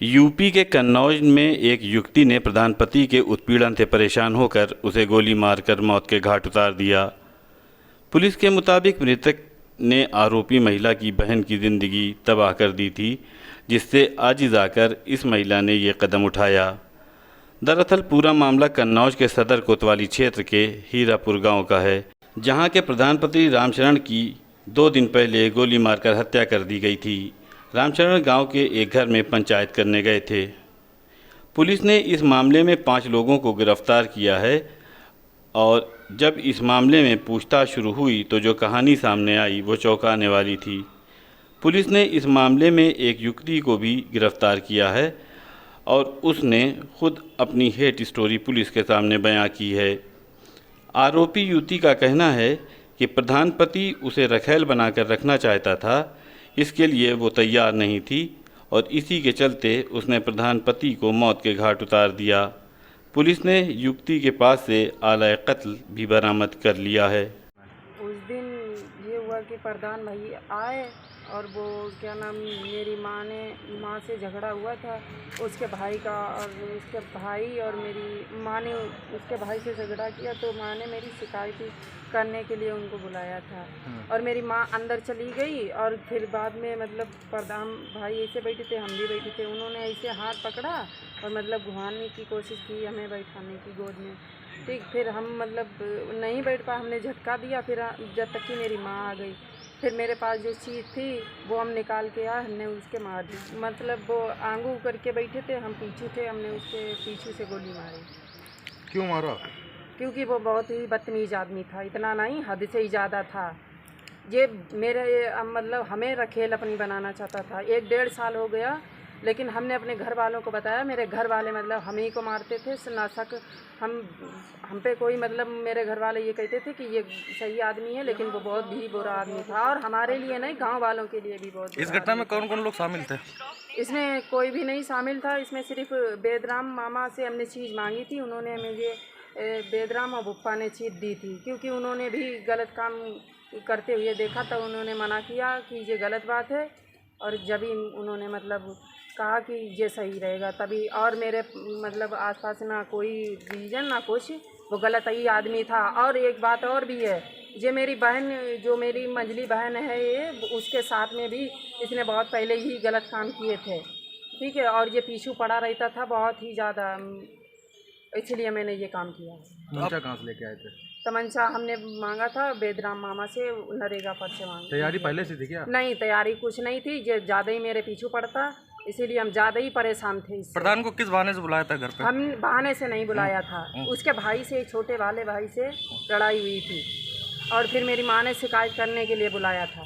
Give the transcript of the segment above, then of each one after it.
UP के कन्नौज में एक युवती ने प्रधान पति के उत्पीड़न से परेशान होकर उसे गोली मारकर मौत के घाट उतार दिया। पुलिस के मुताबिक मृतक ने आरोपी महिला की बहन की ज़िंदगी तबाह कर दी थी, जिससे आजिज़ आकर इस महिला ने ये कदम उठाया। दरअसल पूरा मामला कन्नौज के सदर कोतवाली क्षेत्र के हीरापुर गांव का है, जहां के प्रधान पति रामचरण की 2 दिन पहले गोली मारकर हत्या कर दी गई थी। रामचरण गांव के एक घर में पंचायत करने गए थे। पुलिस ने इस मामले में 5 लोगों को गिरफ्तार किया है और जब इस मामले में पूछताछ शुरू हुई तो जो कहानी सामने आई वो चौंकाने वाली थी। पुलिस ने इस मामले में एक युवती को भी गिरफ्तार किया है और उसने खुद अपनी हेट स्टोरी पुलिस के सामने बयां की है। आरोपी युवती का कहना है कि प्रधान पति उसे रखैल बनाकर रखना चाहता था, इसके लिए वो तैयार नहीं थी और इसी के चलते उसने प्रधान पति को मौत के घाट उतार दिया। पुलिस ने युवती के पास से आला कत्ल भी बरामद कर लिया है। उस दिन ये हुआ कि प्रधान भाई आए और वो क्या नाम मेरी माँ से झगड़ा हुआ था, उसके भाई का, और उसके भाई और मेरी माँ ने उसके भाई से झगड़ा किया तो माँ ने मेरी शिकायत करने के लिए उनको बुलाया था और मेरी माँ अंदर चली गई और फिर बाद में मतलब प्रधान भाई ऐसे बैठे थे, हम भी बैठे थे, उन्होंने ऐसे हाथ पकड़ा और मतलब घुमाने की कोशिश की हमें बैठाने की गोद में। ठीक, फिर हम मतलब नहीं बैठ पाए, हमने झटका दिया, फिर जब तक कि मेरी माँ आ गई, फिर मेरे पास जो चीज़ थी वो हम निकाल के आए, हमने उसके मार दी। मतलब वो आंगू करके बैठे थे, हम पीछे थे, हमने उसके पीछे से गोली मारी। क्यों मारा? क्योंकि वो बहुत ही बदतमीज़ आदमी था, इतना नहीं हद से ही ज़्यादा था। ये मेरे मतलब हमें रखेल अपनी बनाना चाहता था। 1-1.5 साल हो गया, लेकिन हमने अपने घर वालों को बताया, मेरे घर वाले मतलब हम ही को मारते थे ना शक हम पे कोई, मतलब मेरे घर वाले ये कहते थे कि ये सही आदमी है, लेकिन वो बहुत भी बुरा आदमी था और हमारे लिए नहीं, गांव वालों के लिए भी बहुत। इस घटना में कौन कौन लोग शामिल थे? इसमें कोई भी नहीं शामिल था, इसमें सिर्फ बेदराम मामा से हमने चीज़ मांगी थी, उन्होंने हमें ये बेदराम और बुप्पा ने चीज़ दी थी, क्योंकि उन्होंने भी गलत काम करते हुए देखा तो उन्होंने मना किया कि ये गलत बात है, और जब ही उन्होंने मतलब कहा कि ये सही रहेगा तभी। और मेरे मतलब आसपास ना कोई रीजन ना कुछ, वो गलत ही आदमी था। और एक बात और भी है, ये मेरी बहन, जो मेरी मंझली बहन है ये, उसके साथ में भी इसने बहुत पहले ही गलत काम किए थे। ठीक है, और ये पीछू पड़ा रहता था बहुत ही ज़्यादा, इसलिए मैंने ये काम किया। तमंचा कहाँ से लेके आए थे? तमंचा हमने मांगा था बेदराम मामा से, नरेगा पर से मांगा। तैयारी पहले से थी क्या? नहीं, तैयारी कुछ नहीं थी, ये ज़्यादा ही मेरे पीछू पड़ता, इसीलिए हम ज़्यादा ही परेशान थे इससे। प्रधान को किस बहाने से बुलाया था घर पे? हम बहाने से नहीं बुलाया था, उसके भाई से, छोटे वाले भाई से लड़ाई हुई थी और फिर मेरी माँ ने शिकायत करने के लिए बुलाया था।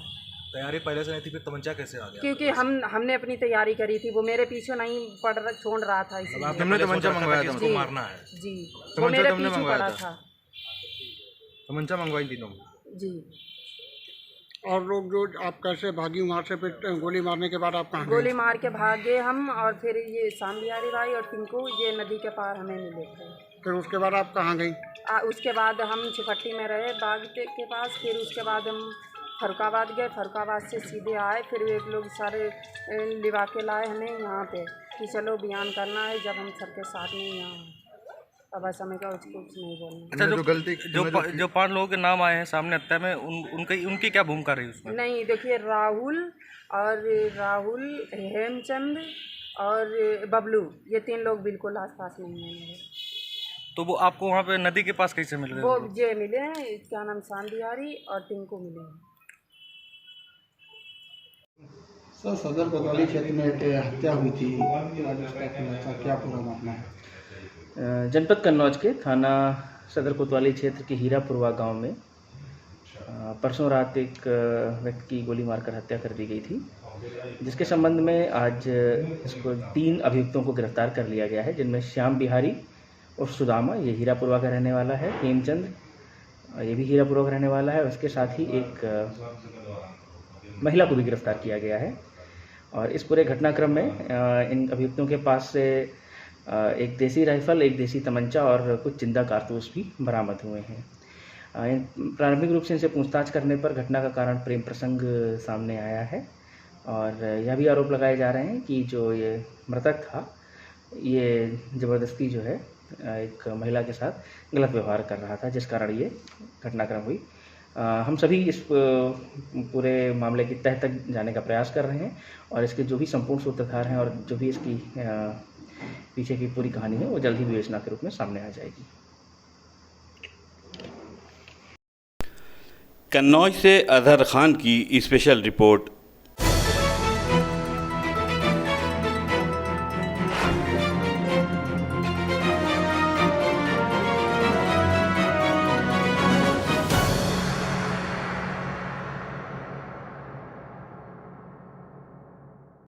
तैयारी पहले से नहीं थी, फिर तमंचा कैसे आ गया? क्योंकि हमने अपनी तैयारी करी थी, वो मेरे पीछे नहीं छोड़ रहा था, इसलिए। आपने तमंचा मंगवाया था? इसको मारना है जी, वो तमंचा मेरे तुमने पीछे मंगवाया पड़ा था? था तमंचा मंगवाई तीनों? जी। और लोग जो आप कैसे भागी वहाँ से, फिर गोली मारने के बाद आप कहाँ गए? गोली मार के भागे हम, और फिर ये शाम बिहारी भाई और टिंकू ये नदी के पार हमें मिले थे। फिर उसके बाद आप कहाँ गई? उसके बाद हम चिपट्टी में रहे बाग के पास, फिर उसके बाद हम फरुखाबाद गए, फरुखाबाद से सीधे आए, फिर एक लोग सारे लिवा के लाए हमें यहाँ पे कि चलो बयान करना है, जब हम सर के साथ में यहाँ अब ऐसा में कुछ नहीं बोलना। अच्छा, जो गलती जो 5 लोगों के नाम आए हैं सामने हत्या में, उनकी क्या भूमिका रही उसमें? नहीं, देखिए, राहुल, हेमचंद और बबलू, ये 3 लोग बिल्कुल आसपास नहीं हैं मेरे। तो वो आपको वहाँ पे नदी के पास कैसे मिल गए? वो ये मिले हैं, क्या नाम, शाम बिहारी और टिंकू मिले हैं। सर, सदर कोतवाली क्षेत्र में एक हत्या हुई थी, क्या पूरा मामला है? जनपद कन्नौज के थाना सदर कोतवाली क्षेत्र के हीरापुरवा गांव में परसों रात एक व्यक्ति की गोली मारकर हत्या कर दी गई थी, जिसके संबंध में आज इसको 3 अभियुक्तों को गिरफ्तार कर लिया गया है, जिनमें श्याम बिहारी और सुदामा, ये हीरापुरवा का रहने वाला है, हेमचंद, ये भी हीरापुरवा का रहने वाला है, उसके साथ ही एक महिला को भी गिरफ्तार किया गया है। और इस पूरे घटनाक्रम में इन अभियुक्तों के पास से एक देसी राइफल, एक देसी तमंचा और कुछ जिंदा कारतूस भी बरामद हुए हैं। प्रारंभिक रूप से इनसे पूछताछ करने पर घटना का कारण प्रेम प्रसंग सामने आया है और यह भी आरोप लगाए जा रहे हैं कि जो ये मृतक था ये ज़बरदस्ती जो है एक महिला के साथ गलत व्यवहार कर रहा था, जिस कारण ये घटनाक्रम हुई। हम सभी इस पूरे मामले की तह तक जाने का प्रयास कर रहे हैं और इसके जो भी संपूर्ण सूत्रधार हैं और जो भी इसकी पीछे की पूरी कहानी है वो जल्द ही विवेचना के रूप में सामने आ जाएगी। कन्नौज से अजहर खान की स्पेशल रिपोर्ट।